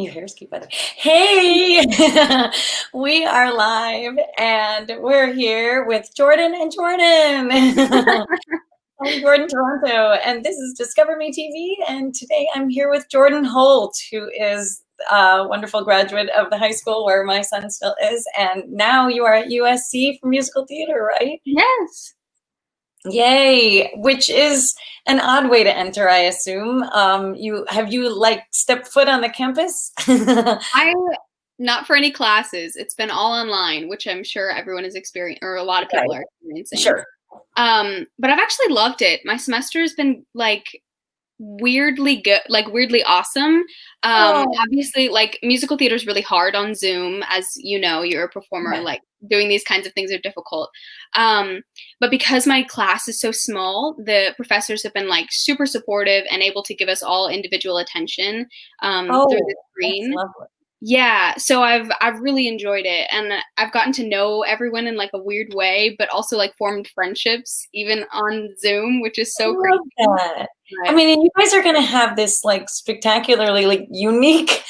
Your hair's cute, by the way. Hey, we are live and we're here with Jordan and Jordan. I'm Jordan Toronto and this is Discover Me TV. And today I'm here with Jordyn Holt, who is a wonderful graduate of the high school where my son still is. And now you are at USC for musical theater, right? Yes. Yay, which is an odd way to enter, I assume. Have you like stepped foot on the campus? I not for any classes. It's been all online, which I'm sure everyone is experiencing, or a lot of people are experiencing. Sure. But I've actually loved it. My semester has been like weirdly good, like weirdly awesome. Obviously, like musical theater is really hard on Zoom, as you know, you're a performer. Yeah. Like doing these kinds of things are difficult. But because my class is so small, the professors have been like super supportive and able to give us all individual attention through the screen. That's lovely. Yeah, so I've really enjoyed it, and I've gotten to know everyone in like a weird way, but also like formed friendships even on Zoom, which is so great. I mean, and you guys are going to have this like spectacularly like unique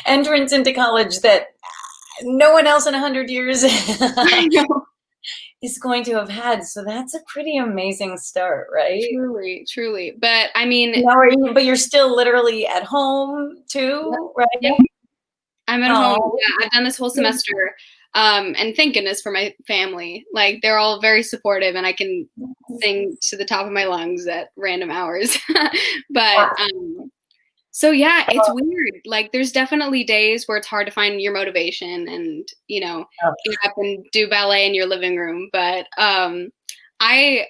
entrance into college that no one else in 100 years I know. is going to have had. So that's a pretty amazing start, right? Truly, truly. But I mean, but you're still literally at home too, right? Yep. I'm at home. Yeah, I've done this whole semester. And thank goodness for my family. Like they're all very supportive and I can sing to the top of my lungs at random hours. But so yeah, it's weird. Like there's definitely days where it's hard to find your motivation and, you know, get up and do ballet in your living room. But I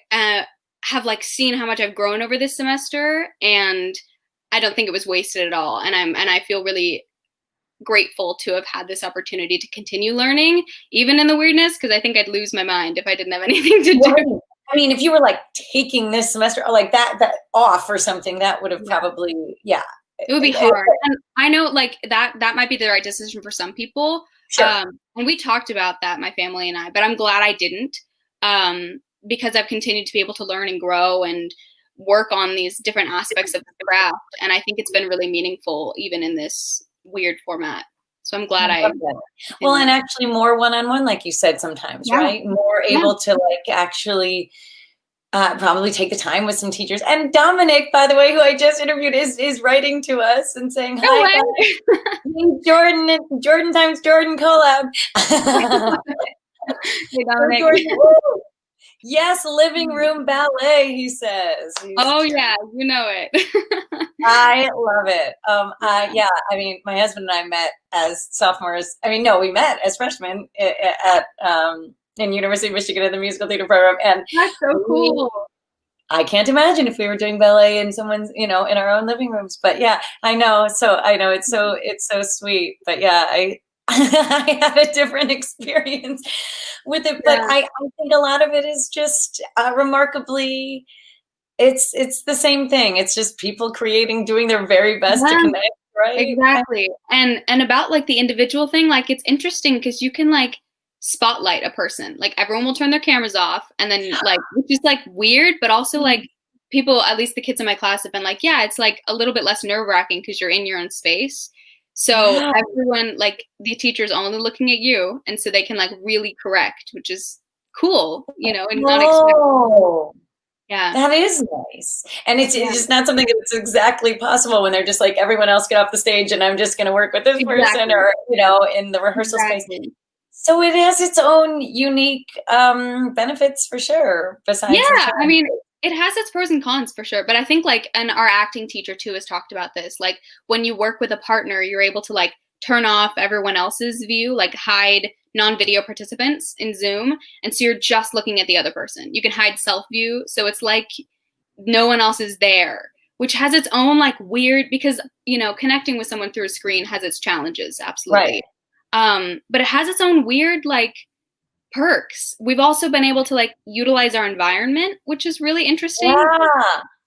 have like seen how much I've grown over this semester, and I don't think it was wasted at all. And I feel really grateful to have had this opportunity to continue learning, even in the weirdness, because I think I'd lose my mind if I didn't have anything to do. I mean, if you were like taking this semester or like that off or something, that would have probably, it would be hard. And I know like that might be the right decision for some people. Sure. And we talked about that, my family and I, but I'm glad I didn't, because I've continued to be able to learn and grow and work on these different aspects of the craft. And I think it's been really meaningful, even in this weird format. So I'm glad well, and actually more one-on-one, like you said, sometimes, right? More able to like actually probably take the time with some teachers. And Dominic, by the way, who I just interviewed, is writing to us and saying, hi, Jordan, Jordan times Jordan collab. Hey, Dominic. Yes, living room ballet, he says. Oh yeah, you know it. I love it. Yeah, I mean, my husband and I met as sophomores. I mean, no, we met as freshmen at in University of Michigan in the musical theater program. And that's so cool. I can't imagine if we were doing ballet in someone's, you know, in our own living rooms. But yeah, I know. So I know it's so sweet. But yeah, I had a different experience with it, but I think a lot of it is just remarkably, it's the same thing. It's just people doing their very best to connect, right? Exactly. And about like the individual thing, like it's interesting because you can like spotlight a person. Like everyone will turn their cameras off, and then like, which is like weird, but also like people, at least the kids in my class, have been like, yeah, it's like a little bit less nerve-wracking because you're in your own space. So everyone, like the teacher's only looking at you, and so they can like really correct, which is cool, you know, and unexpected. Yeah, that is nice. And it's just not something that's exactly possible when they're just like, everyone else get off the stage and I'm just going to work with this person, or, you know, in the rehearsal space. So it has its own unique benefits for sure. Besides, I mean, it has its pros and cons for sure. But I think like, and our acting teacher too has talked about this, like when you work with a partner, you're able to like turn off everyone else's view, like hide non-video participants in Zoom. And so you're just looking at the other person. You can hide self-view. So it's like no one else is there, which has its own like weird, because, you know, connecting with someone through a screen has its challenges. Absolutely. But it has its own weird, like, perks. We've also been able to like utilize our environment, which is really interesting.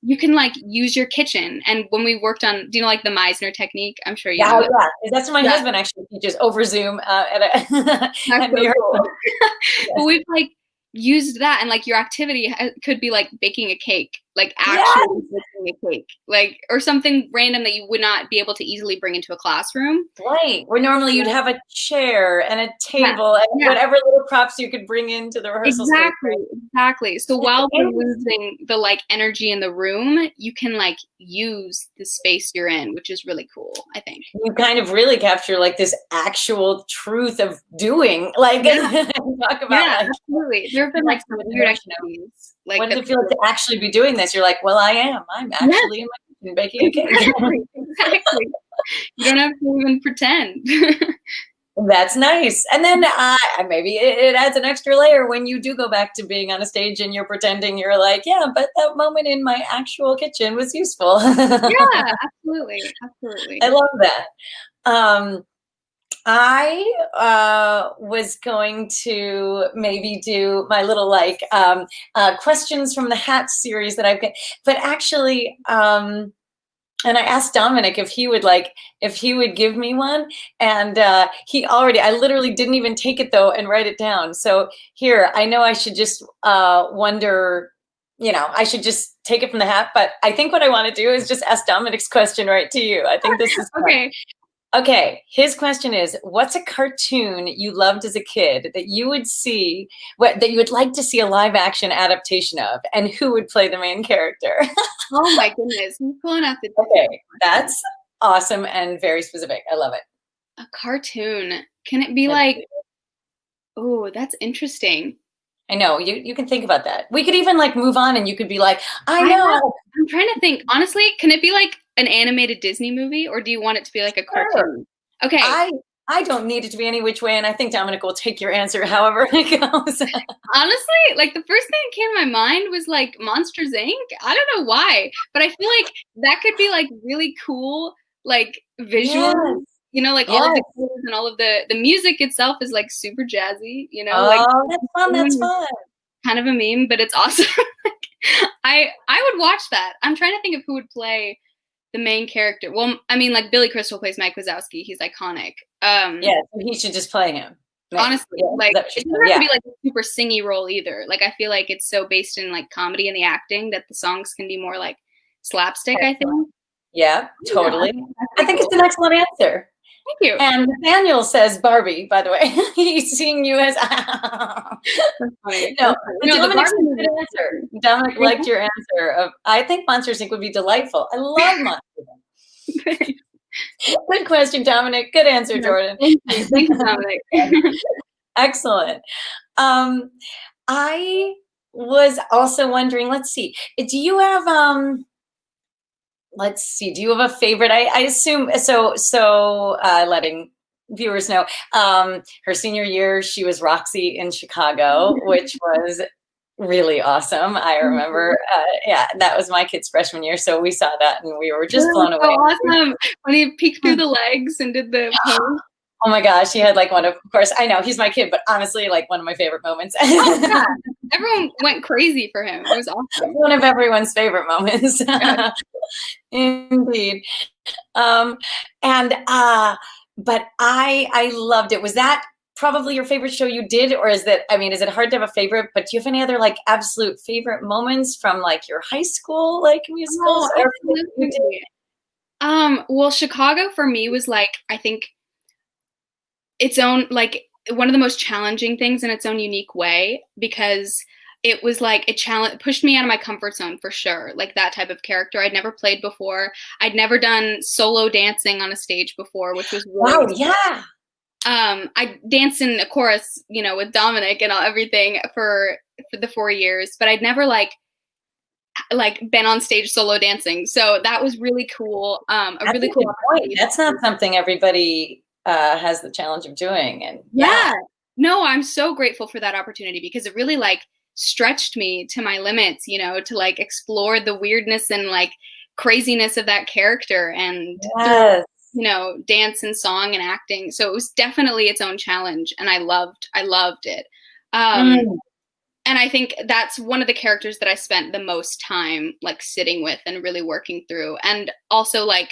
You can like use your kitchen. And when we worked on, do you know like the Meisner technique? I'm sure you know. That's what my husband actually teaches over Zoom at New York. But we've like used that, and like your activity could be like baking a cake, like Yes. actually baking a cake, like, or something random that you would not be able to easily bring into a classroom. Right. Where normally you'd have a chair and a Yeah, table and yeah. whatever little props you could bring into the rehearsal space. Exactly, exactly. So while we're Right? losing the, like, energy in the room, you can, like, use the space you're in, which is really cool, I think. You kind of really capture like this actual truth of doing, like, Yeah, talk about yeah, like absolutely. There have been, like, some weird activities, like, what does that it feel like people. to actually be doing this? You're like, well, I am. I'm Yes, actually in my kitchen baking a cake. exactly, exactly. You don't have to even pretend. That's nice. And then maybe it adds an extra layer when you do go back to being on a stage and you're pretending you're like, yeah, but that moment in my actual kitchen was useful. Yeah, absolutely, I absolutely. love that. Um, I was going to maybe do my little like questions from the hat series that I've got, but actually, and I asked Dominic if he would give me one, and I literally didn't even take it though and write it down. So here, I know I should just wonder, I should just take it from the hat, but I think what I want to do is just ask Dominic's question right to you. I think this is fun. Okay. Okay, his question is, what's a cartoon you loved as a kid that you would see, that you would like to see a live action adaptation of, and who would play the main character? Oh my goodness, he's pulling out the Okay, that's awesome and very specific. I love it. a cartoon. Can it be That's like, really oh, that's interesting. I know, you can think about that. We could even like move on and you could be like, I I know. know. I'm trying to think. Honestly, can it be like an animated Disney movie, or do you want it to be like a Sure. cartoon? Okay, I don't need it to be any which way, and I think Dominic will take your answer however it goes. honestly, like the first thing that came to my mind was like Monsters Inc. I don't know why, but I feel like that could be like really cool, like Yes, visuals. You know, like all of yes. the colors and all of the music itself is like super jazzy. You know, like Oh, that's fun. That's fun. kind of a meme, but it's awesome. I would watch that. I'm trying to think of who would play the main character. Well, I mean, like Billy Crystal plays Mike Wazowski. He's iconic. Yeah, so he should just play him. Honestly, Yeah, like that it should, doesn't have to yeah. be like a super singy role either. Like I feel like it's so based in like comedy and the acting that the songs can be more like slapstick, I think. Yeah, Yeah, totally. that's I pretty think cool. it's an excellent answer. Thank you. And Nathaniel says Barbie, by the way. He's seeing you as That's funny. no, but No, the Dominic's Barbie a movie. good answer. Dominic liked your answer of I think Monsters Inc. would be delightful. I love Monsters Inc. Good question, Dominic. Good answer, Jordan. Thank you. Thank you, Dominic. Excellent. I was also wondering, let's see, do you have let's see, do you have a favorite? I assume so letting viewers know, her senior year she was Roxy in Chicago, which was really awesome. I remember, yeah, that was my kid's freshman year, so we saw that and we were just That was blown so away. awesome when he peeked through the legs and did the pose. Oh my gosh, he had like of course, I know he's my kid, but honestly, like one of my favorite moments. Oh yeah, everyone went crazy for him. It was awesome. One of everyone's favorite moments. Yeah. Indeed. And but I loved it. Was that probably your favorite show you did, or is it hard to have a favorite, but do you have any other like absolute favorite moments from like your high school like musicals Oh, or absolutely. Well, Chicago for me was like, I think its own, like one of the most challenging things in its own unique way, because it was like pushed me out of my comfort zone for sure. Like that type of character I'd never played before. I'd never done solo dancing on a stage before, which was really wow, yeah. I danced in a chorus, you know, with Dominic and everything for the 4 years, but I'd never like been on stage solo dancing. So that was really cool. A That's really a cool good point. opportunity. That's not something everybody has the challenge of doing. And Yeah. No, I'm so grateful for that opportunity because it really like stretched me to my limits, you know, to like explore the weirdness and like craziness of that character and through, yes. you know, dance and song and acting. So it was definitely its own challenge and I loved it. Mm. And I think that's one of the characters that I spent the most time like sitting with and really working through. And also like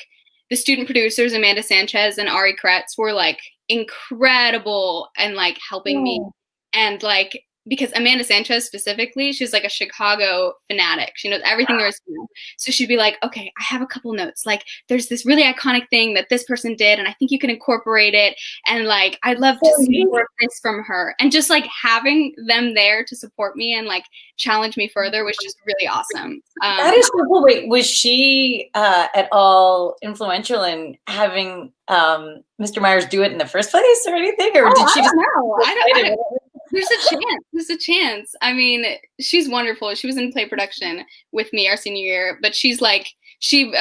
the student producers, Amanda Sanchez and Ari Kretz, were like incredible and like helping me. Oh. And like because Amanda Sanchez specifically, she's like a Chicago fanatic. She knows everything there is to know. So she'd be like, okay, I have a couple notes. Like, there's this really iconic thing that this person did, and I think you can incorporate it. And like, I'd love to see more of this from her. And just like having them there to support me and like challenge me further was just really awesome. That is so cool. Wait, was she at all influential in having Mr. Myers do it in the first place or anything? Or did she just know? I don't There's a chance. There's a chance. I mean, she's wonderful. She was in play production with me our senior year, but she's like, she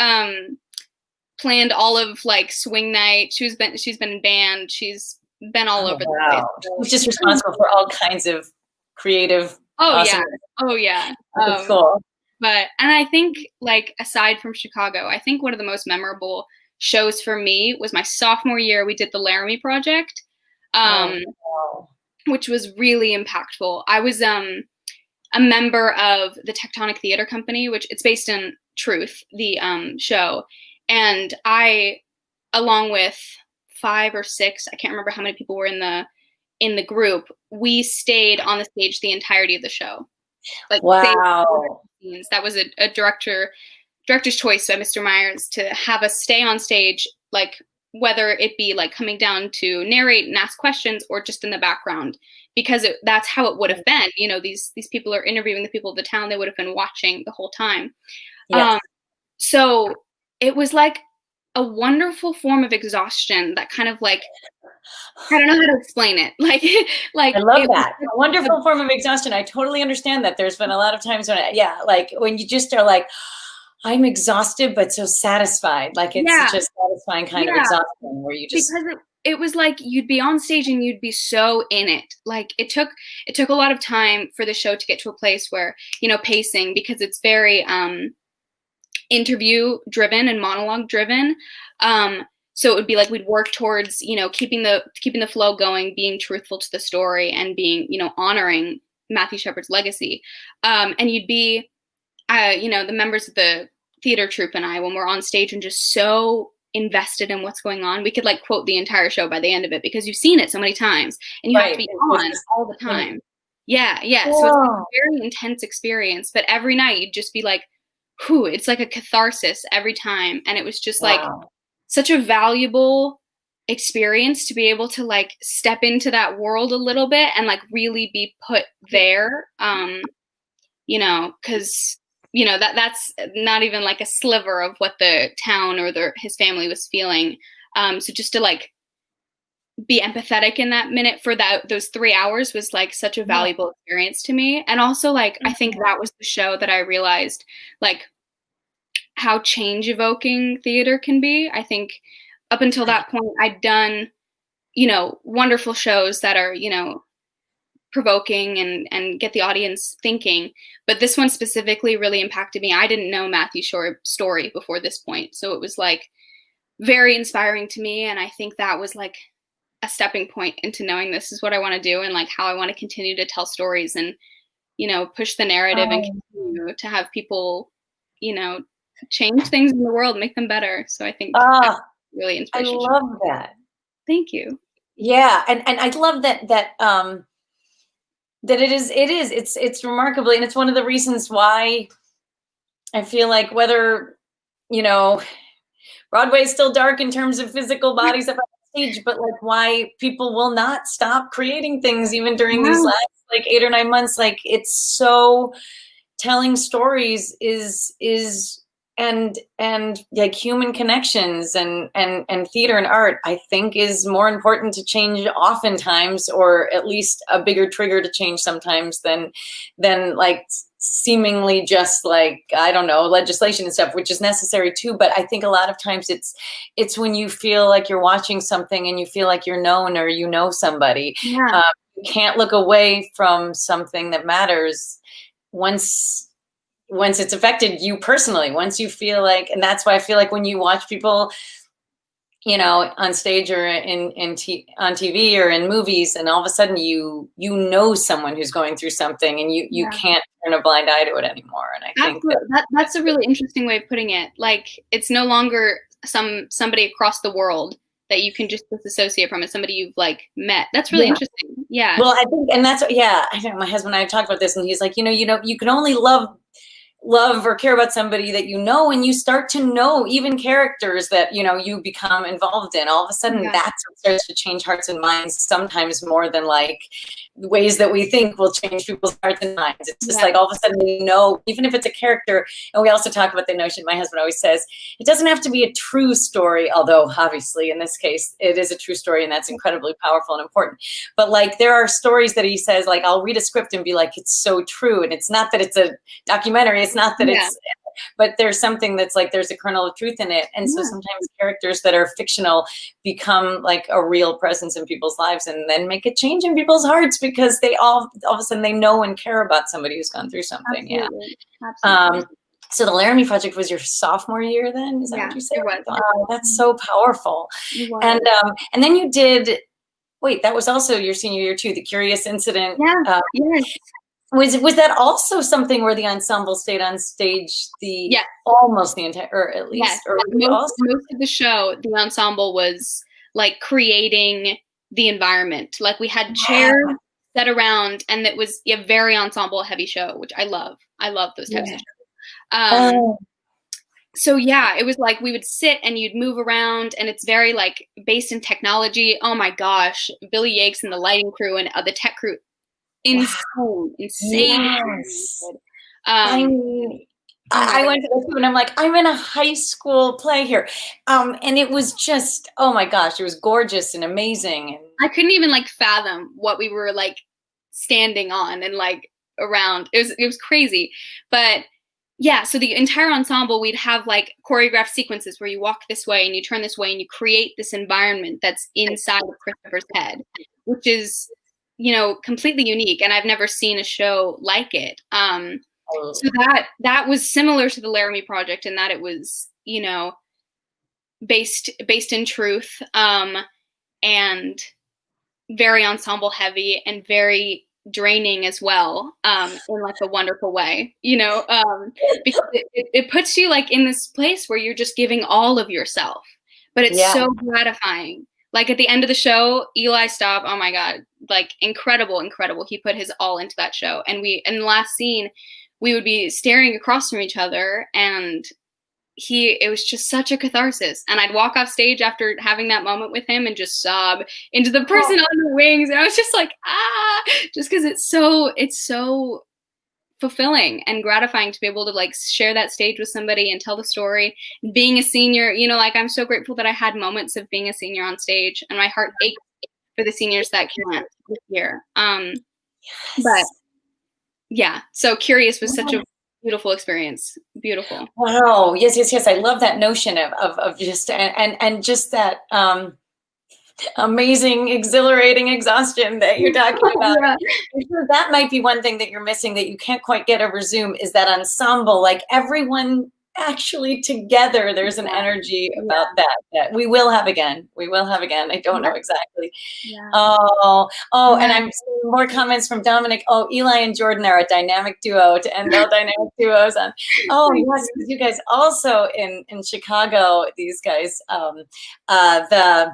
planned all of like swing night. She's been in band. She's been all over the place. She's just responsible for all kinds of creative. Yeah. That's cool. And I think like aside from Chicago, I think one of the most memorable shows for me was my sophomore year. We did the Laramie Project. Which was really impactful. I was a member of the Tectonic Theater Company, which it's based in Truth, the show. And I, along with 5 or 6, I can't remember how many people were in the group, we stayed on the stage the entirety of the show. Like, wow. That was a director's choice by Mr. Myers to have us stay on stage, like whether it be like coming down to narrate and ask questions or just in the background, because that's how it would have been. You know, these people are interviewing the people of the town. They would have been watching the whole time. Yes. So it was like a wonderful form of exhaustion that kind of like, I don't know how to explain it. Like I love that. A wonderful form of exhaustion. I totally understand that. There's been a lot of times when, like when you just are like, I'm exhausted, but so satisfied. Like it's such a satisfying kind of exhaustion where you just. Because it was like you'd be on stage and you'd be so in it. Like it took a lot of time for the show to get to a place where, you know, pacing, because it's very interview driven and monologue driven. So it would be like we'd work towards, you know, keeping the flow going, being truthful to the story, and being, you know, honoring Matthew Shepard's legacy. And you'd be, you know, the members of the theater troupe and I, when we're on stage and just so invested in what's going on, we could like quote the entire show by the end of it, because you've seen it so many times and you have to be on all the time. Yeah. Whoa. So it's like a very intense experience, but every night you'd just be like, whew, it's like a catharsis every time. And it was just like such a valuable experience to be able to like step into that world a little bit and like really be put there. You know, because you know, that's not even like a sliver of what the town or his family was feeling. So just to like be empathetic in that minute for those 3 hours was like such a valuable experience to me. And also like, I think that was the show that I realized like how change evoking theater can be. I think up until that point, I'd done, you know, wonderful shows that are, you know, provoking and get the audience thinking, but this one specifically really impacted me. I didn't know Matthew Shore's story before this point, so it was like very inspiring to me, and I think that was like a stepping point into knowing this is what I want to do and like how I want to continue to tell stories and, you know, push the narrative and continue to have people, you know, change things in the world, make them better. So I think that's really inspirational. I love that. Thank you. Yeah, and I love that it's remarkably, and it's one of the reasons why I feel like whether, you know, Broadway is still dark in terms of physical bodies up on stage, but like why people will not stop creating things even during these last like 8 or 9 months. Like it's so, telling stories is and like human connections and theater and art, I think, is more important to change oftentimes, or at least a bigger trigger to change sometimes than like seemingly just like, I don't know, legislation and stuff, which is necessary too. But I think a lot of times it's when you feel like you're watching something and you feel like you're known or you know somebody. Yeah. You can't look away from something that matters once it's affected you personally, once you feel like, and that's why I feel like when you watch people, you know, on stage or on TV or in movies, and all of a sudden you know someone who's going through something, and you can't turn a blind eye to it anymore. And I think that's a really interesting way of putting it. Like, it's no longer somebody across the world that you can just disassociate from, as somebody you've like met. That's really interesting. Yeah. Well, I think, and that's, I think my husband and I talked about this, and he's like, you can only love or care about somebody that you know, and you start to know even characters that you become involved in. All of a sudden, that's what starts to change hearts and minds, sometimes more than like the ways that we think will change people's hearts and minds. It's just like all of a sudden even if it's a character. And we also talk about the notion, my husband always says, it doesn't have to be a true story, although obviously in this case it is a true story, and that's incredibly powerful and important. But like there are stories that he says, like I'll read a script and be like, it's so true, and it's not that it's a documentary, it's not that it's, but there's something that's like there's a kernel of truth in it. And so sometimes characters that are fictional become like a real presence in people's lives, and then make a change in people's hearts because they all of a sudden they know and care about somebody who's gone through something. Absolutely. Absolutely. So the Laramie Project was your sophomore year then? Is that what you said? It was. Oh, that's so powerful. And then you did, wait, that was also your senior year too, the Curious Incident. Yes. Was that also something where the ensemble stayed on stage almost the entire, or at least, or most of the show, the ensemble was like creating the environment. Like we had chairs set around, and it was a very ensemble heavy show, which I love. I love those types of shows. So it was like we would sit and you'd move around, and it's very like based in technology. Oh my gosh, Billy Yates and the lighting crew and the tech crew. Insane. Yes. I went to the school and I'm like, I'm in a high school play here. And it was just, oh my gosh, it was gorgeous and amazing. I couldn't even like fathom what we were like standing on and like around. It was crazy. But so the entire ensemble, we'd have like choreographed sequences where you walk this way and you turn this way and you create this environment that's inside of Christopher's head, which is completely unique, and I've never seen a show like it. So that was similar to the Laramie Project in that it was, based in truth, and very ensemble heavy and very draining as well, in like a wonderful way, because it puts you like in this place where you're just giving all of yourself, but it's so gratifying. Like at the end of the show, Eli Staub, oh my God, like incredible. He put his all into that show. And in the last scene, we would be staring across from each other, and it was just such a catharsis. And I'd walk off stage after having that moment with him and just sob into the person on the wings. And I was just like, just because it's so fulfilling and gratifying to be able to like share that stage with somebody and tell the story. Being a senior, like I'm so grateful that I had moments of being a senior on stage, and my heart ached for the seniors that can't this year. But so Curious was such a beautiful experience. Beautiful. Wow. Yes. I love that notion of just and just that amazing, exhilarating exhaustion that you're talking about. I'm sure that might be one thing that you're missing that you can't quite get over Zoom, is that ensemble, like everyone actually together. There's an energy about that we will have again. I don't know exactly. And I'm seeing more comments from Dominic. Eli and Jordan are a dynamic duo to end all dynamic duos on. Yes, you guys also in Chicago, these guys, the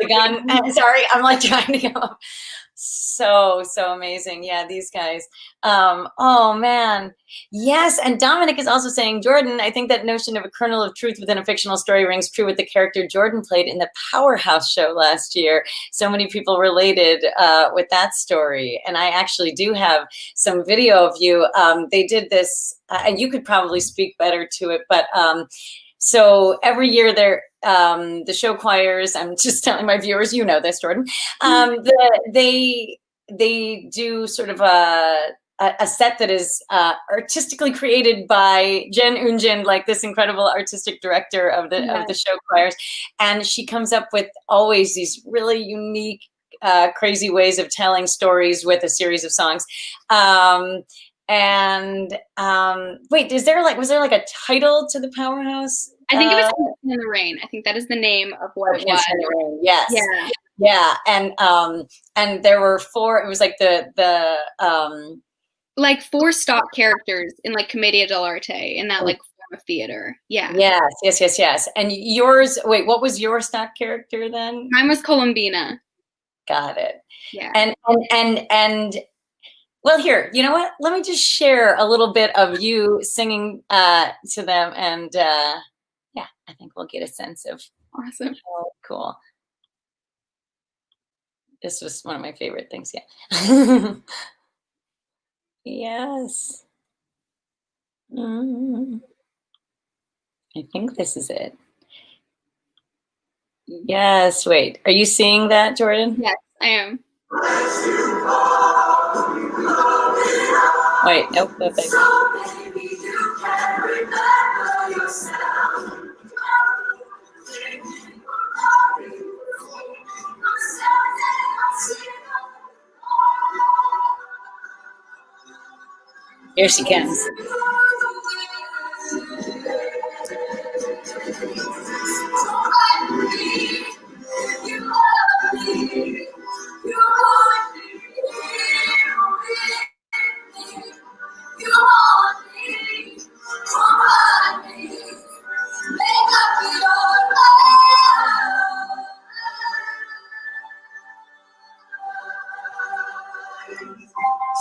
gun. Sorry, I'm like trying to go. So amazing. Yeah, these guys. Oh man. Yes. And Dominic is also saying, Jordan, I think that notion of a kernel of truth within a fictional story rings true with the character Jordan played in the Powerhouse show last year. So many people related with that story. And I actually do have some video of you. They did this, and you could probably speak better to it, but so every year the show choirs, I'm just telling my viewers, you know this, Jordan, they do sort of a set that is artistically created by Jen Unjin, like this incredible artistic director of the show choirs. And she comes up with always these really unique, crazy ways of telling stories with a series of songs. Wait, was there like a title to the Powerhouse? I think it was in the Rain. I think that is the name of what it was. In the Rain. Yes. Yeah. And there were 4. It was like the like 4 stock characters in like Commedia dell'arte in that like of theater. Yeah. Yes. And yours, wait, what was your stock character then? Mine was Columbina. Got it. Yeah. And well, here, you know what? Let me just share a little bit of you singing to them, and yeah, I think we'll get a sense of Awesome. how cool. This was one of my favorite things. Yeah. Yes. I think this is it. Yes. Wait, are you seeing that, Jordan? Yes, I am. Wait, nope. Here she comes.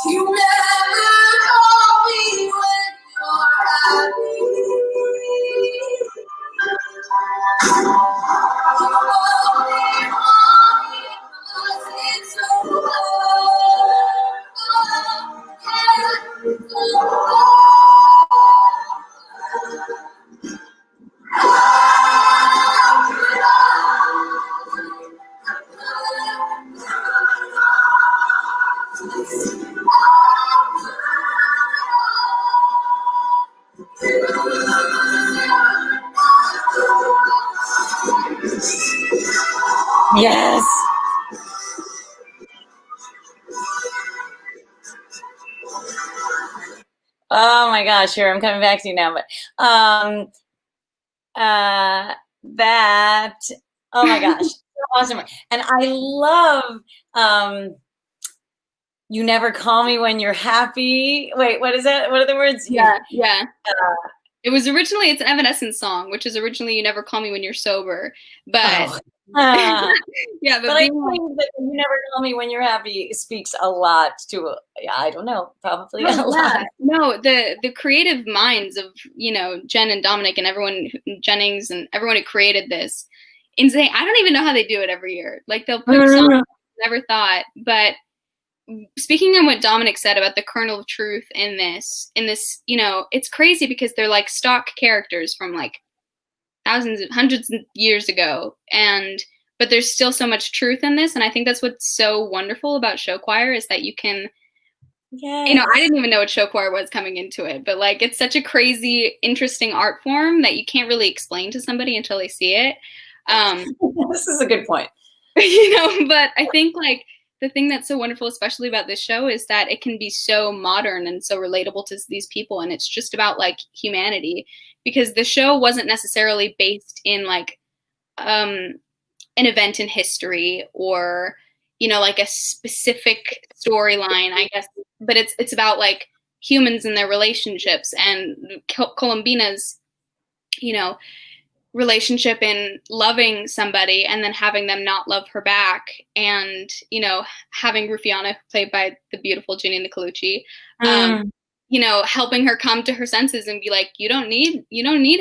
You never call me when you're happy. It's Yes. Oh my gosh, here, I'm coming back to you now, but that, oh my gosh, so awesome. And I love you never call me when you're happy. Wait, what is that? What are the words? Yeah. It was originally, it's an Evanescence song, which is originally "You Never Call Me When You're Sober," but yeah, but I think that "You Never Call Me When You're Happy" speaks a lot to, I don't know, probably a lot. No, the creative minds of, you know, Jen and Dominic and everyone, Jennings and everyone who created this, insane. I don't even know how they do it every year. Like, they'll pick songs I never thought. But speaking on what Dominic said about the kernel of truth in this, you know, it's crazy because they're like stock characters from like hundreds of years ago, but there's still so much truth in this, and I think that's what's so wonderful about show choir is that you can, you know, I didn't even know what show choir was coming into it, but like it's such a crazy, interesting art form that you can't really explain to somebody until they see it. This is a good point. You know, but I think like the thing that's so wonderful, especially about this show, is that it can be so modern and so relatable to these people, and it's just about like humanity, because the show wasn't necessarily based in like an event in history or, you know, like a specific storyline, I guess, but it's about like humans and their relationships, and Columbina's, you know, relationship in loving somebody and then having them not love her back, and, you know, having Rufiana, played by the beautiful Ginny Nicolucci, you know, helping her come to her senses and be like, you don't need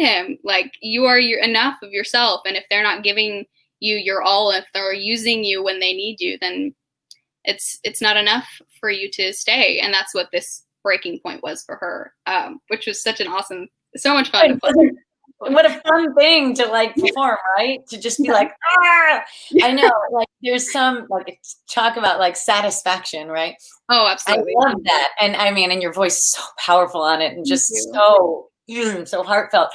him. Like, you are enough of yourself, and if they're not giving you your all, if they're using you when they need you, then it's not enough for you to stay. And that's what this breaking point was for her, which was such an awesome, so much fun to play. What a fun thing to like perform, right? To just be like, ah! I know, like there's some, like, talk about like satisfaction, right? Oh, absolutely. I love that. And I mean, and your voice is so powerful on it, and just so heartfelt.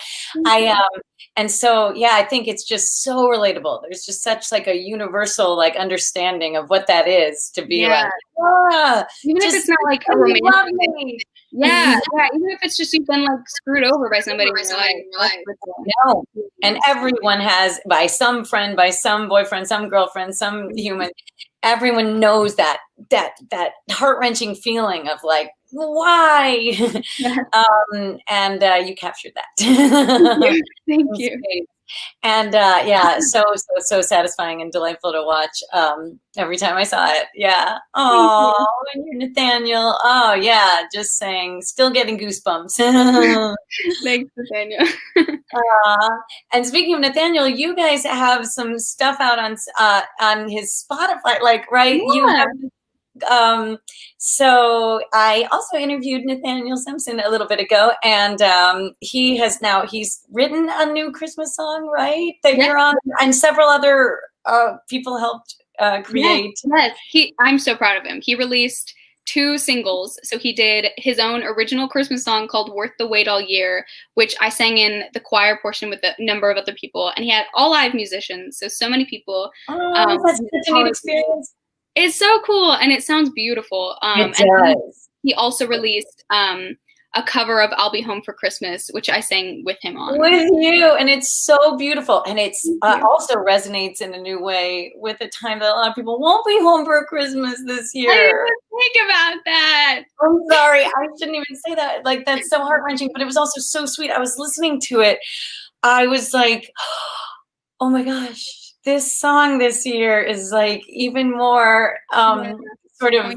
And so, yeah, I think it's just so relatable. There's just such like a universal like understanding of what that is to be like, even if it's not like a romantic. Yeah, even if it's just you've been like screwed over by somebody in your life. No, and everyone has, by some friend, by some boyfriend, some girlfriend, some human. Everyone knows that heart-wrenching feeling of like why? Yeah. And you captured that. Thank you. And yeah, so satisfying and delightful to watch every time I saw it. Yeah. Oh, and you're Nathaniel. Oh yeah, just saying, still getting goosebumps. Thanks, Nathaniel. And speaking of Nathaniel, you guys have some stuff out on his Spotify, like, right? Yeah. You have so I also interviewed Nathaniel Simpson a little bit ago, and he's written a new Christmas song, right? That you're on, and several other people helped create. Yes. I'm so proud of him. He released 2 singles. So he did his own original Christmas song called Worth the Wait All Year, which I sang in the choir portion with a number of other people. And he had all live musicians, so many people. Oh, that's such a neat experience. It's so cool, and it sounds beautiful. It and does. he also released a cover of I'll Be Home for Christmas, which I sang with him on. With you, and it's so beautiful, and it's also resonates in a new way with a time that a lot of people won't be home for Christmas this year. I didn't think about that. I'm sorry, I shouldn't even say that. Like, that's so heart-wrenching, but it was also so sweet. I was listening to it. I was like, oh my gosh, this song this year is like even more sort of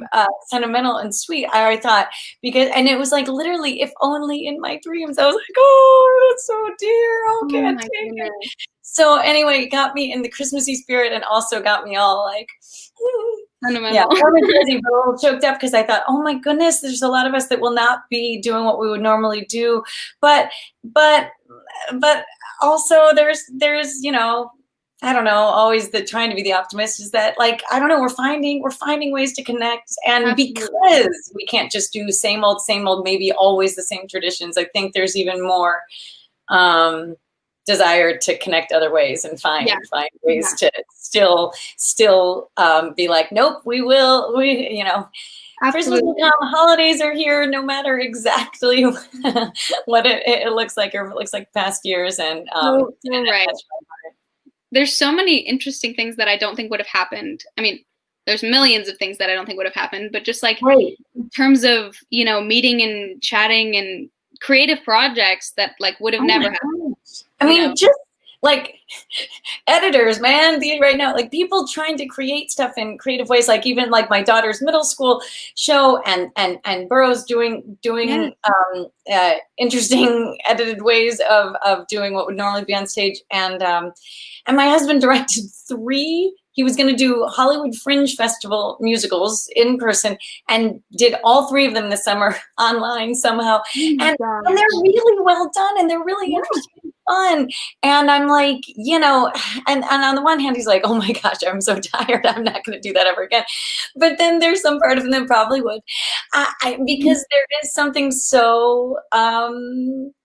sentimental and sweet, I thought, and it was like literally if only in my dreams. I was like, oh, that's so dear. Oh, can't take it. So anyway, it got me in the Christmassy spirit and also got me all like, sentimental. Yeah, I was busy, but a little choked up because I thought, oh my goodness, there's a lot of us that will not be doing what we would normally do, but also there's I don't know, always the trying to be the optimist is that, like, I don't know, we're finding ways to connect, and Absolutely. Because we can't just do same old, maybe always the same traditions. I think there's even more desire to connect other ways and find ways to still be like, nope, we Christmas will come, holidays are here, no matter exactly what it looks like, or if it looks like past years. And you're right. There's so many interesting things that I don't think would have happened. I mean, there's millions of things that I don't think would have happened, but just like in terms of, meeting and chatting and creative projects that like would have never happened. I mean, just like editors, man, right now, like people trying to create stuff in creative ways, like even like my daughter's middle school show and Burroughs doing interesting edited ways of doing what would normally be on stage. And my husband directed 3. He was going to do Hollywood Fringe Festival musicals in person and did all 3 of them this summer online somehow. And they're really well done, and they're really interesting and fun. And I'm like, and on the one hand, he's like, oh my gosh, I'm so tired. I'm not going to do that ever again. But then there's some part of him that probably would, because there is something so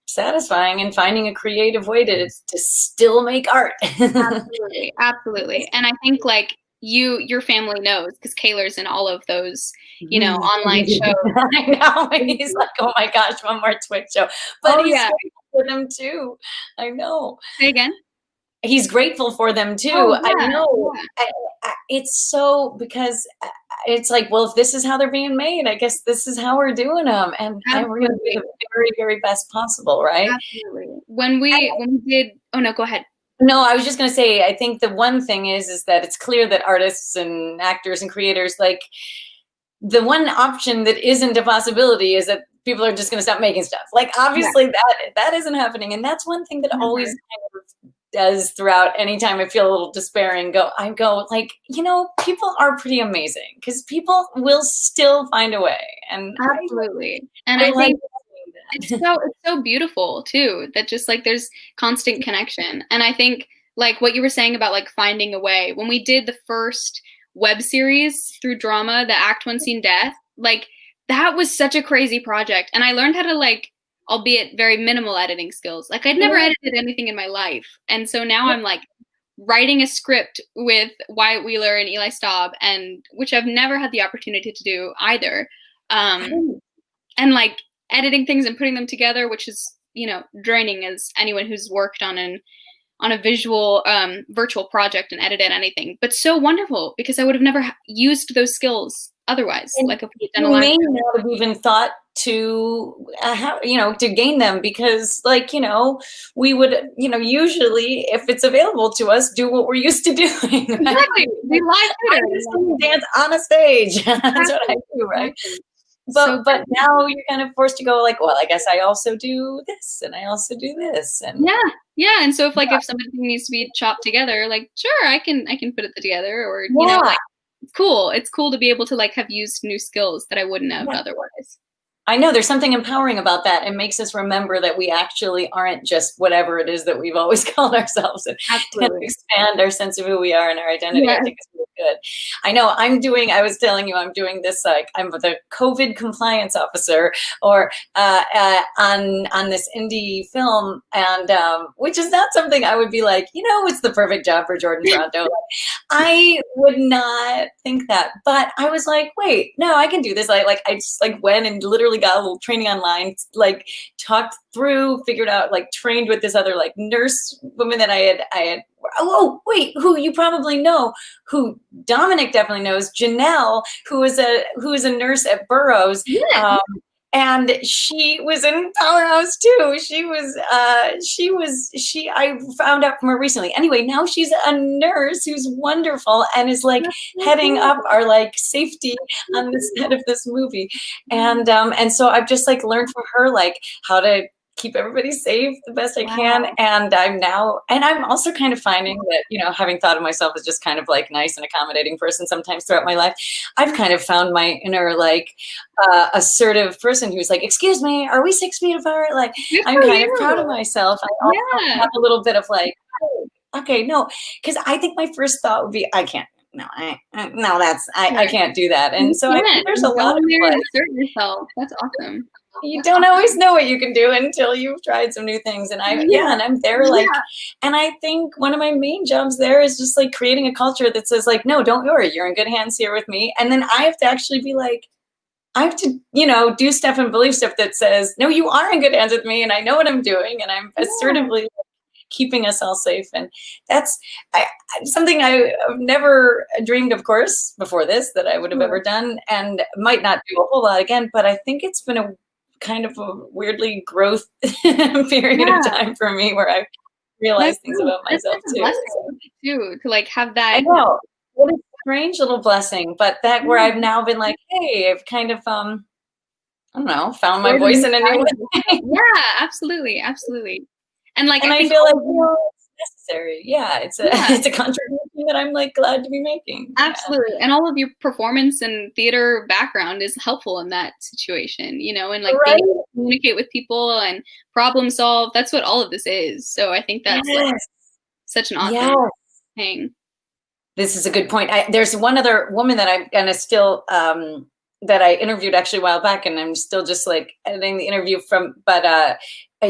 satisfying in finding a creative way to still make art. Absolutely. And I think like your family knows, because Kaylor's in all of those, online shows. I know. He's like, oh my gosh, one more Twitch show. But he's grateful for them too. I know. Say again? He's grateful for them too. I know. It's so, because it's like, well, if this is how they're being made, I guess this is how we're doing them, and we're going to do the very, very best possible, right? Absolutely. When we did, oh no, go ahead. No, I was just going to say, I think the one thing is that it's clear that artists and actors and creators, like, the one option that isn't a possibility is that people are just going to stop making stuff. Like, obviously that isn't happening, and that's one thing that always kind of does throughout any time I feel a little despairing, I go like, people are pretty amazing, because people will still find a way. And absolutely. I think it's so beautiful too, that just like there's constant connection. And I think like what you were saying about like finding a way, when we did the first web series through drama, the Act 1 Scene Death, like that was such a crazy project. And I learned how to, like, albeit very minimal editing skills. Like I'd never edited anything in my life. And so now I'm like writing a script with Wyatt Wheeler and Eli Staub, and which I've never had the opportunity to do either. And like editing things and putting them together, which is, draining as anyone who's worked on a visual virtual project and edited anything, but so wonderful, because I would have never used those skills otherwise. And like if we had done you a live may show. not have even thought to to gain them, because like, we would, usually if it's available to us, do what we're used to doing. Right? Exactly. We live I theater. used to dance on a stage. That's what I do, right? Exactly. But now you're kind of forced to go like, well, I guess I also do this and I also do this. And yeah. And so if something needs to be chopped together, like sure, I can put it together, or like it's cool. It's cool to be able to like have used new skills that I wouldn't have otherwise. I know there's something empowering about that. It makes us remember that we actually aren't just whatever it is that we've always called ourselves, and to expand our sense of who we are and our identity. I think is really good. I know I was telling you, I'm doing this, like I'm the COVID compliance officer, or on this indie film, and which is not something I would be like, it's the perfect job for Jordan Toronto. I would not think that, but I was like, wait, no, I can do this. I just like went and literally got a little training online, like talked through, figured out, like trained with this other like nurse woman that I had. Oh wait, who you probably know, who Dominic definitely knows, Janelle, who is a nurse at Burroughs. And she was in Powerhouse too. I found out from her recently. Anyway, now she's a nurse who's wonderful and is like heading up our like safety on the set of this movie. And so I've just like learned from her like how to keep everybody safe the best I can. And I'm also kind of finding that, having thought of myself as just kind of like nice and accommodating person sometimes throughout my life, I've kind of found my inner like assertive person who's like, excuse me, are we 6 feet apart? Like, I'm kind of proud of myself. I also have a little bit of like, oh, okay, no, because I think my first thought would be, I can't. No, I can't do that. And so I think there's a lot of like, assert yourself. That's awesome. You don't always know what you can do until you've tried some new things. And and I'm there like, and I think one of my main jobs there is just like creating a culture that says like, no, don't worry, you're in good hands here with me. And then I have to actually be like, I have to, do stuff and believe stuff that says, no, you are in good hands with me and I know what I'm doing and I'm assertively keeping us all safe. And that's something I've never dreamed, of course, before this, that I would have ever done, and might not do a whole lot again. But I think it's been a kind of a weirdly growth period of time for me, where I realized things about myself too. To like have that. I know, what a strange little blessing, but that where I've now been like, hey, I've kind of I don't know, found my voice in a new way. Yeah, absolutely. And like, and I feel like it's necessary. Yeah, it's a contribution that I'm like glad to be making. Absolutely. And all of your performance and theater background is helpful in that situation, and like being able to communicate with people and problem solve. That's what all of this is. So I think that's like such an awesome thing. This is a good point. There's one other woman that I'm gonna still that I interviewed actually a while back, and I'm still just like editing the interview from, but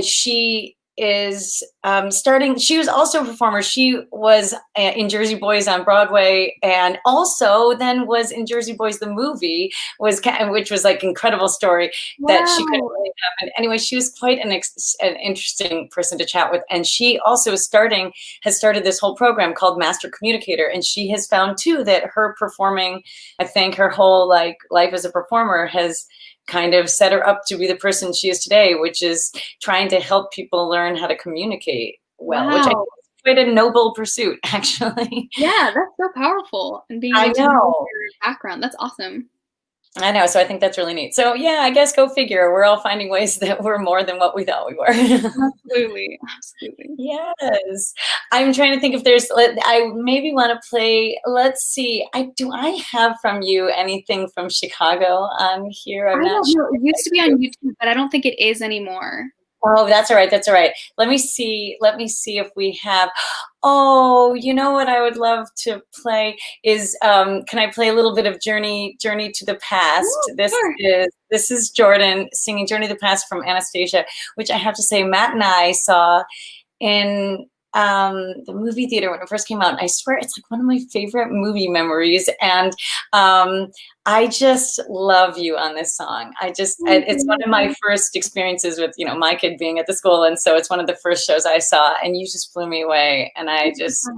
she is starting. She was also a performer. She was in Jersey Boys on Broadway, and also then was in Jersey Boys the movie, which was like incredible story that she couldn't really have. And anyway, she was quite an interesting person to chat with, and she also has started this whole program called Master Communicator, and she has found too that her performing, I think her whole like life as a performer has kind of set her up to be the person she is today, which is trying to help people learn how to communicate well, which I think is quite a noble pursuit, actually. Yeah, that's so powerful. And being able to know your background, that's awesome. I know, so I think that's really neat. So yeah, I guess go figure. We're all finding ways that we're more than what we thought we were. Absolutely. Yes. I'm trying to think if there's, I maybe want to play, let's see, do I have from you anything from Chicago on here? I'm not sure. It used to be on YouTube, but I don't think it is anymore. Oh, that's all right. That's all right. Let me see if we have. Oh, you know what I would love to play is, can I play a little bit of Journey to the Past? Ooh, this is Jordan singing Journey to the Past from Anastasia, which I have to say Matt and I saw in the movie theater when it first came out. And I swear it's like one of my favorite movie memories. And I just love you on this song. It's one of my first experiences with, my kid being at the school. And so it's one of the first shows I saw, and you just blew me away. And I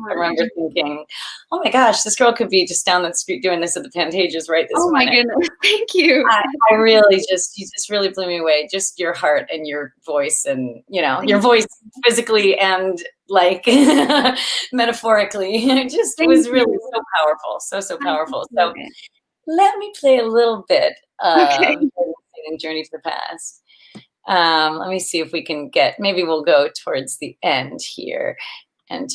remember thinking, oh my gosh, this girl could be just down the street doing this at the Pantages right this minute. Oh my goodness, thank you. I really you just really blew me away. Just your heart and your voice, and, your voice physically and like metaphorically. It just was really so powerful. So powerful. So let me play a little bit of Journey to the Past. Let me see if we can maybe we'll go towards the end here, and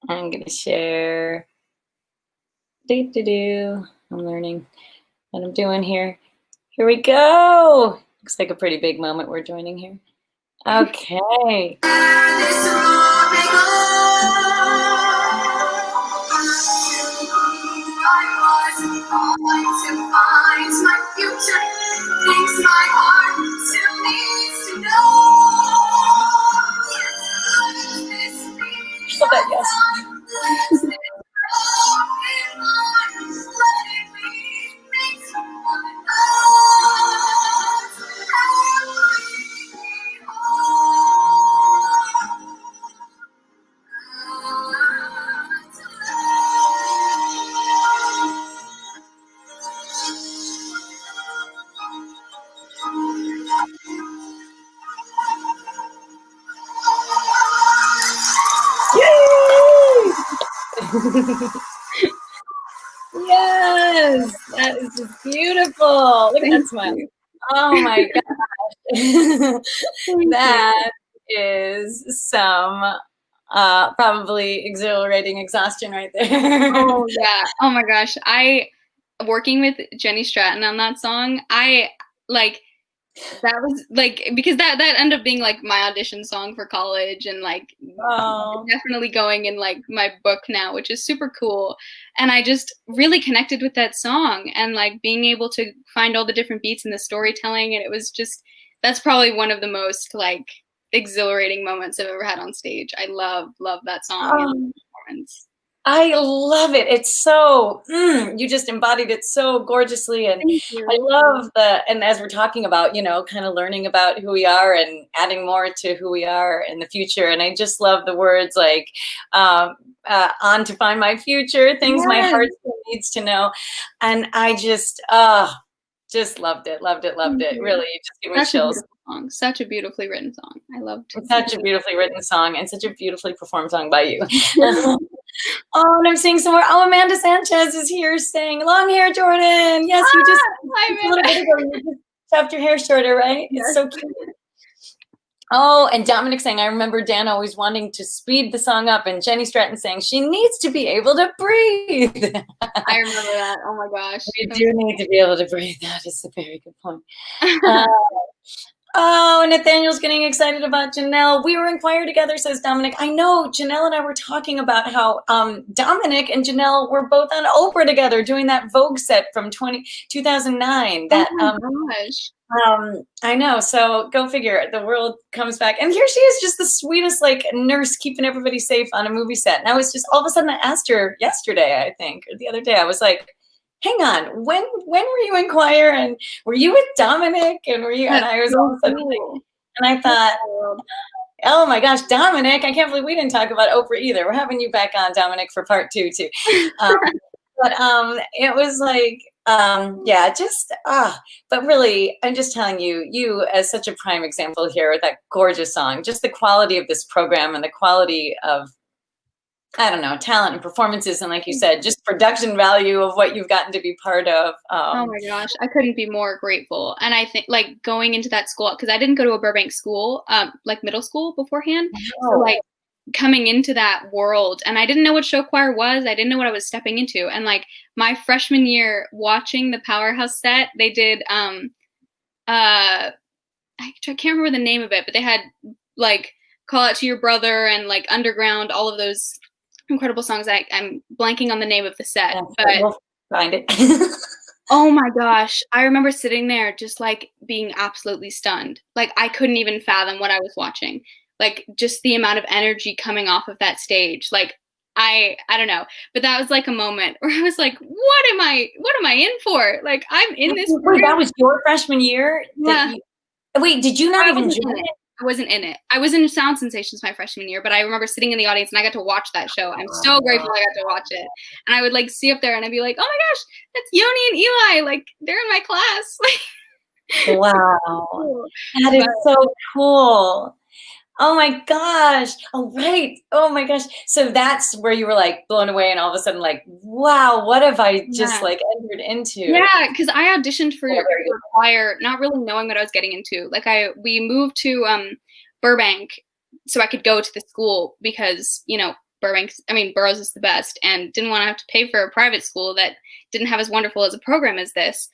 I'm going to share. I'm learning what I'm doing here. Here we go. Looks like a pretty big moment we're joining here. Okay. To find my future, things my heart still needs to know. So that, yes. Yes, that is just beautiful. Look at that smile. Oh my gosh. That is some probably exhilarating exhaustion right there. Oh yeah. Oh my gosh. Working with Jenny Stratton on that song, that was like, because that ended up being like my audition song for college, and like definitely going in like my book now, which is super cool. And I just really connected with that song, and like being able to find all the different beats and the storytelling, and it was just, that's probably one of the most like exhilarating moments I've ever had on stage. I love that song and performance. I love it. It's so, you just embodied it so gorgeously. And I love and as we're talking about, kind of learning about who we are and adding more to who we are in the future. And I just love the words like, on to find my future, things my heart still needs to know. And I just loved it. Really, you just give me chills. Such a beautifully written song. I loved it. Such a beautifully written song, and such a beautifully performed song by you. Oh, and I'm seeing some more. Oh, Amanda Sanchez is here saying, long hair, Jordan. Yes, you just, a little bit ago, you just chopped your hair shorter, right? Yes. It's so cute. Oh, and Dominic saying, I remember Dan always wanting to speed the song up, and Jenny Stratton saying she needs to be able to breathe. I remember that. Oh my gosh. We do need to be able to breathe. That is a very good point. Oh, Nathaniel's getting excited about Janelle. We were in choir together, says Dominic. I know, Janelle and I were talking about how Dominic and Janelle were both on Oprah together doing that Vogue set from 2009. That, oh my gosh. I know. So go figure. The world comes back, and here she is, just the sweetest like nurse, keeping everybody safe on a movie set. And I was just all of a sudden, I asked her yesterday, I think, or the other day. I was like, "Hang on, when were you in choir, and were you with Dominic, and were you?" And I was all of a sudden, like, and I thought, oh my gosh, Dominic! I can't believe we didn't talk about Oprah either. We're having you back on, Dominic, for part 2 too. But it was like. But really, I'm just telling you, you as such a prime example here with that gorgeous song, just the quality of this program and the quality of, I don't know, talent and performances. And like you said, just production value of what you've gotten to be part of. Oh my gosh, I couldn't be more grateful. And I think like going into that school, because I didn't go to a Burbank school, like middle school beforehand. So like coming into that world, and I didn't know what show choir was. I didn't know what I was stepping into. And like my freshman year watching the Powerhouse set, they did, I can't remember the name of it, but they had like Call Out to Your Brother and like Underground, all of those incredible songs. I'm blanking on the name of the set, but we'll find it. Oh my gosh. I remember sitting there just like being absolutely stunned. Like I couldn't even fathom what I was watching. Like just the amount of energy coming off of that stage. Like I don't know, but that was like a moment where I was like, what am I in for? Like, I'm in this Wait, that was your freshman year? Yeah. Wait, did you not even join it? I wasn't in it. I was in Sound Sensations my freshman year, but I remember sitting in the audience and I got to watch that show. I'm so grateful I got to watch it. And I would like see up there and I'd be like, oh my gosh, that's Yoni and Eli. Like, they're in my class. Wow. That is so cool. Oh my gosh. Oh, right. Oh my gosh. So that's where you were like blown away and all of a sudden like, wow, what have I just like entered into? Yeah, because I auditioned for choir, not really knowing what I was getting into. Like we moved to Burbank so I could go to the school because, you know, Burroughs is the best, and didn't want to have to pay for a private school that didn't have as wonderful as a program as this.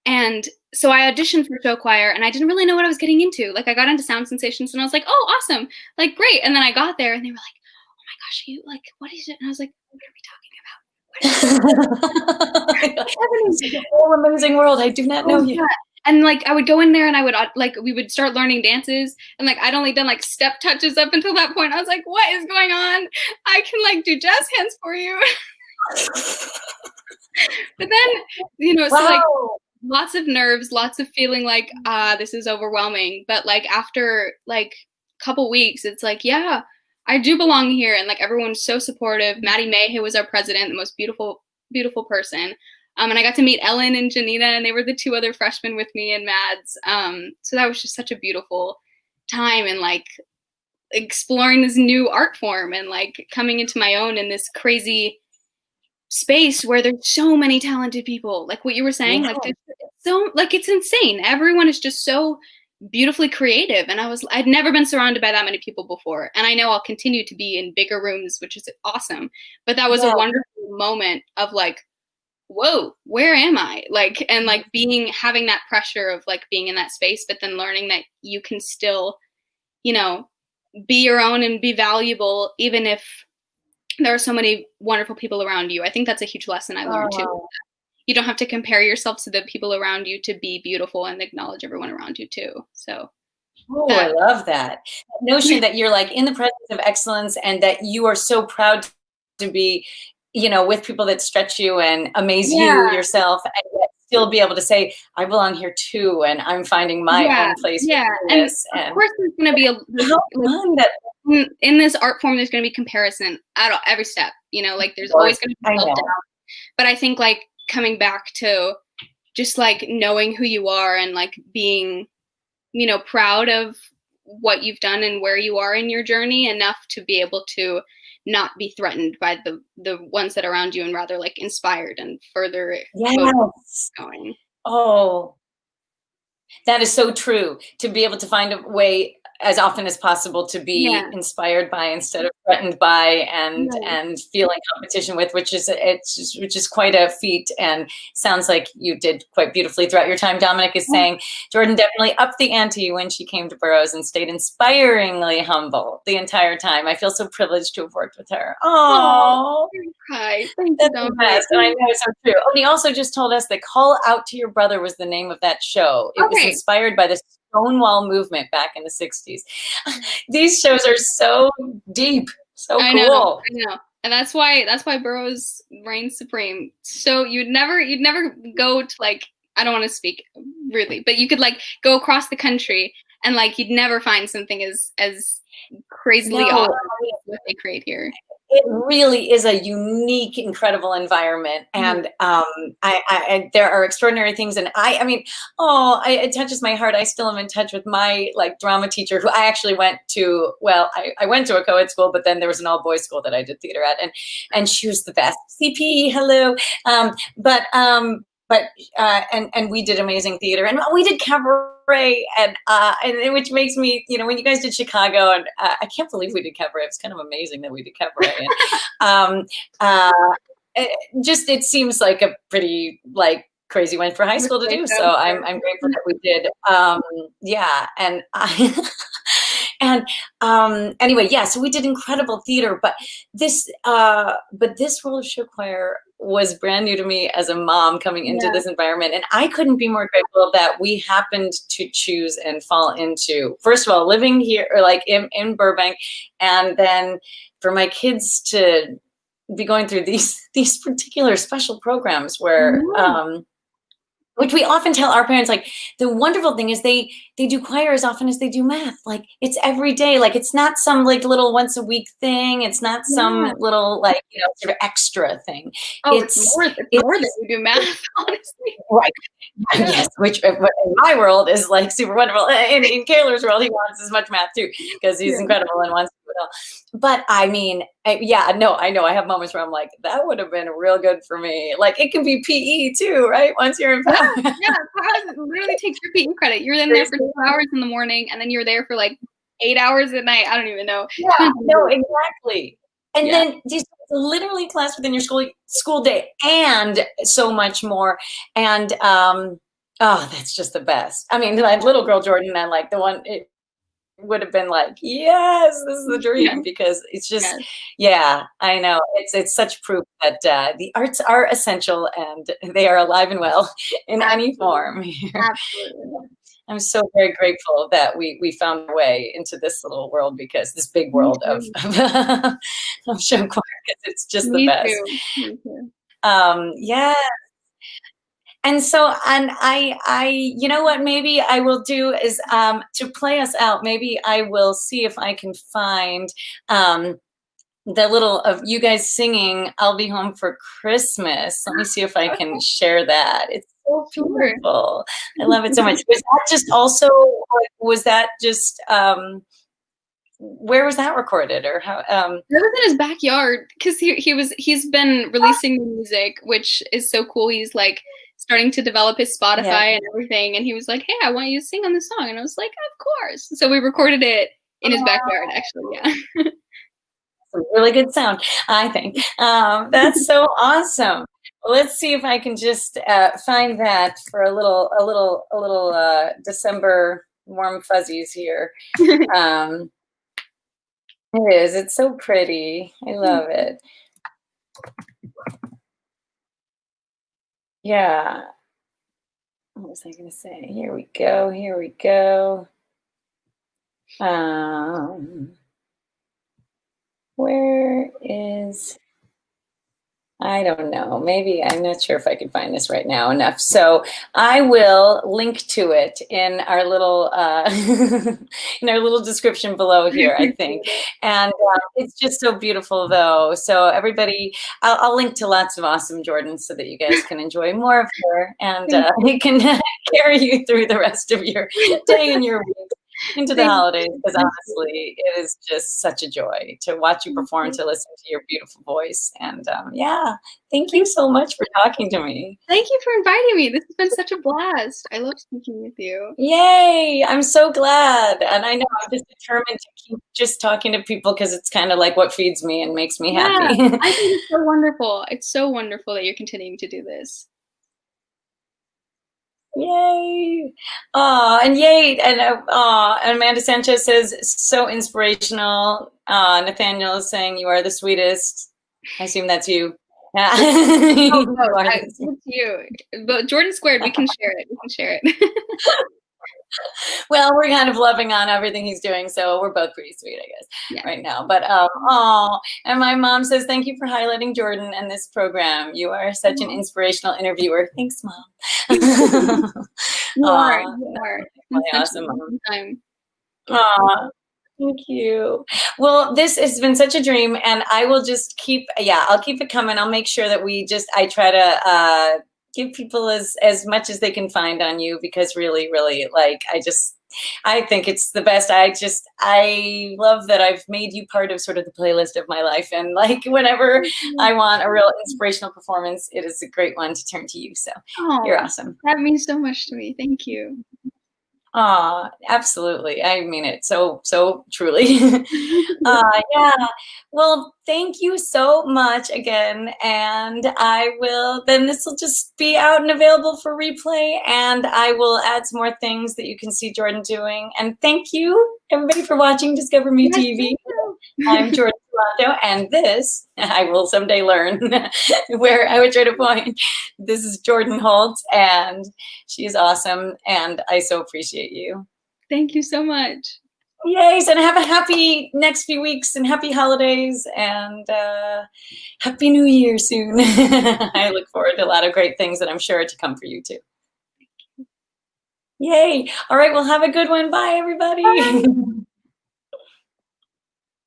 And so I auditioned for show choir and I didn't really know what I was getting into. Like I got into Sound Sensations and I was like, oh, awesome. Like, great. And then I got there and they were like, oh my gosh, you like, what is it? And I was like, what are we talking about? It's a whole amazing world. I do not know you. Yeah. And like, I would go in there and I would like, we would start learning dances and like, I'd only done like step touches up until that point. I was like, what is going on? I can like do jazz hands for you. But then, you know, so like, lots of nerves, lots of feeling like, this is overwhelming. But like after like a couple weeks, it's like, yeah, I do belong here. And like everyone's so supportive. Maddie May, who was our president, the most beautiful, beautiful person. And I got to meet Ellen and Janita, and they were the two other freshmen with me and Mads. So that was just such a beautiful time and like exploring this new art form and like coming into my own in this crazy space where there's so many talented people. Like what you were saying, like so like it's insane. Everyone is just so beautifully creative, and I'd never been surrounded by that many people before, and I know I'll continue to be in bigger rooms, which is awesome. But that was a wonderful moment of like, whoa, where am I? Like, and like having that pressure of like being in that space, but then learning that you can still, you know, be your own and be valuable even if there are so many wonderful people around you. I think that's a huge lesson I learned too. You don't have to compare yourself to the people around you to be beautiful, and acknowledge everyone around you too. So. Oh, I love that notion that you're like in the presence of excellence and that you are so proud to be, you know, with people that stretch you and amaze you yourself, and yet still be able to say, I belong here too, and I'm finding my own place. Yeah, and of course there's going to be in this art form, there's going to be comparison at every step. You know, like there's always going to be self-doubt. But I think like coming back to just like knowing who you are and like being, you know, proud of what you've done and where you are in your journey enough to be able to not be threatened by the ones that are around you, and rather like inspired and further going. Oh, that is so true. To be able to find a way as often as possible to be inspired by instead of threatened by, and feeling competition with, which is quite a feat, and sounds like you did quite beautifully throughout your time. Dominic is saying Jordyn definitely upped the ante when she came to Burroughs and stayed inspiringly humble the entire time. I feel so privileged to have worked with her. Oh, that's the best. And I know it's so true. Oh, and he also just told us that Call Out to Your Brother was the name of that show. It was inspired by the Stonewall movement back in the 60s. These shows are so deep, so cool. I know. And that's why Burroughs reigns supreme. So you'd never go to like, I don't want to speak rudely, but you could like go across the country and like you'd never find something as crazily awesome as what they create here. It really is a unique, incredible environment, and I there are extraordinary things. And I mean, it touches my heart. I still am in touch with my like drama teacher, who I actually went to. Well, I went to a co-ed school, but then there was an all-boys school that I did theater at, and she was the best. CP, hello, and we did amazing theater, and we did cabaret, and which makes me, you know, when you guys did Chicago, and I can't believe we did cabaret. It's kind of amazing that we did cabaret. And, it seems like a pretty like crazy one for high school to do. So I'm grateful that we did. And And anyway, yeah, so we did incredible theater, but this world of show choir was brand new to me as a mom coming into this environment. And I couldn't be more grateful that we happened to choose and fall into, first of all, living here, or like in Burbank, and then for my kids to be going through these particular special programs where which we often tell our parents, like, the wonderful thing is they do choir as often as they do math. Like, it's every day. Like, it's not some like little once a week thing. It's not some little like, sort of extra thing. Oh, it's more than we do math, honestly. Right. Yes, which in my world is like super wonderful. In Kaylor's world, he wants as much math too, because he's incredible and wants to do it all. But I mean, I know. I have moments where I'm like, that would have been real good for me. Like, it can be PE too, right? Once you're in power. It literally takes your PE credit. You're in there for 2 hours in the morning, and then you're there for like 8 hours at night. I don't even know. Yeah, no, exactly. And then just literally class within your school day, and so much more. And that's just the best. I mean, my little girl Jordan, and like the one, it would have been like, yes, this is the dream, because it's just, I know, it's such proof that the arts are essential and they are alive and well in any form here. Absolutely. I'm so very grateful that we found our way into this little world, because this big world of show choir, because it's just the best. Me too. Yeah. And so, and I, you know what, maybe I will do is to play us out, maybe I will see if I can find the little of you guys singing I'll Be Home for Christmas. Let me see if I can share that. It's so beautiful. I love it so much. Was that just also, was that just, where was that recorded, or how? That was in his backyard, because he's been releasing music, which is so cool. He's like starting to develop his Spotify and everything, and he was like, hey, I want you to sing on this song, and I was like, of course. So we recorded it in his backyard, actually. Really good sound, I think. That's so awesome. Let's see if I can just find that for a little December warm fuzzies here. It is. It's so pretty. I love it. Yeah. What was I going to say? Here we go. Here we go. Where is, I don't know. Maybe, I'm not sure if I can find this right now enough. So I will link to it in our little description below here, I think. And it's just so beautiful, though. So everybody, I'll link to lots of awesome Jordan, so that you guys can enjoy more of her, and it can carry you through the rest of your day and your week into the holidays, because honestly, it is just such a joy to watch you perform, to listen to your beautiful voice. And thank you so much for talking to me. Thank you for inviting me. This has been such a blast. I love speaking with you. Yay, I'm so glad. And I know I'm just determined to keep just talking to people, because it's kind of like what feeds me and makes me happy. I think it's so wonderful. It's so wonderful that you're continuing to do this. Yay. And yay. And Amanda Sanchez says, so inspirational. Nathaniel is saying, you are the sweetest. I assume that's you. It's you. But Jordan Squared, we can share it. We can share it. Well, we're kind of loving on everything he's doing, so we're both pretty sweet, I guess, right now. But and my mom says, thank you for highlighting Jordan and this program. You are such an inspirational interviewer. Thanks, Mom. You are. Really awesome, Mom. Thank you. Well, this has been such a dream, and I will just keep, I'll keep it coming. I'll make sure that I try to give people as much as they can find on you, because really, really, like, I think it's the best. I love that I've made you part of sort of the playlist of my life, and like, whenever I want a real inspirational performance, it is a great one to turn to you. So you're awesome. That means so much to me. Thank you. Absolutely. I mean it so truly. Yeah. Well, thank you so much again. And I will, then this will just be out and available for replay. And I will add some more things that you can see Jordyn doing. And thank you, everybody, for watching Discover Me TV. I'm Jordyn Toronto, and this, I will someday learn where I would try to point. This is Jordyn Holt, and she is awesome, and I so appreciate you. Thank you so much. Yes, and have a happy next few weeks, and happy holidays, and happy New Year soon. I look forward to a lot of great things that I'm sure are to come for you too. Yay. All right, well, have a good one. Bye, everybody. Bye.